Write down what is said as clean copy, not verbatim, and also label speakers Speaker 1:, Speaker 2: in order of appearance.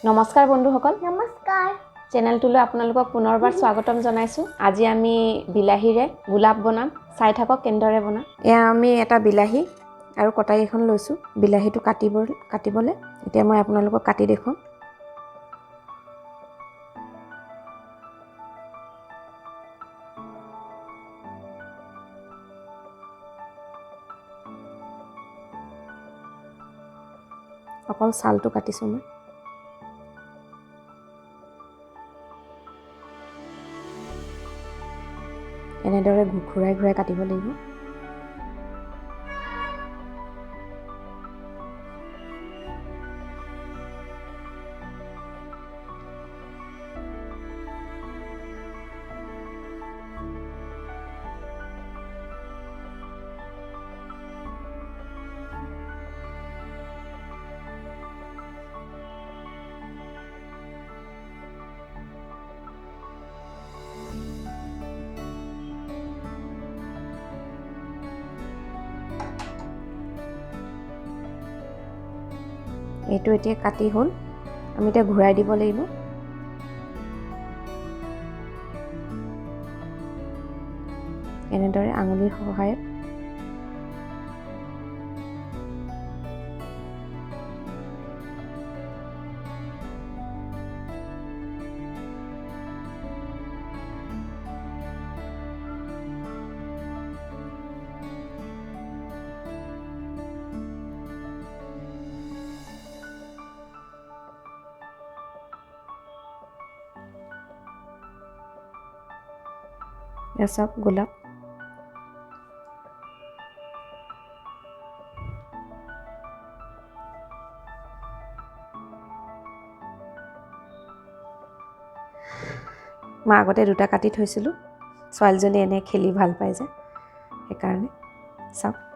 Speaker 1: নমস্কাৰ বন্ধুসকল,
Speaker 2: নমস্কাৰ।
Speaker 1: চেনেলটোলৈ আপোনালোকক পুনৰবাৰ স্বাগতম জনাইছোঁ। আজি আমি বিলাহীৰে গোলাপ বনাম, চাই থাকক কেনেদৰে বনাম। এয়া আমি এটা বিলাহী আৰু কটাৰী এখন লৈছোঁ বিলাহীটো কাটিবলৈ। এতিয়া মই আপোনালোকক কাটি দেখুৱাম। অকল ছালটো কাটিছোঁ মই। এনেদৰে ঘূৰাই ঘূৰাই কাটিব লাগিব। এইটো এতিয়া কাটি হ'ল, আমি এতিয়া ঘূৰাই দিব লাগিব। এনেদৰে আঙুলিৰ সহায়ত এয়া চাওক গোলাপ। মই আগতে দুটা কাটি থৈছিলোঁ, ছোৱালীজনী এনে খেলি ভাল পায় যে, সেইকাৰণে চাওক।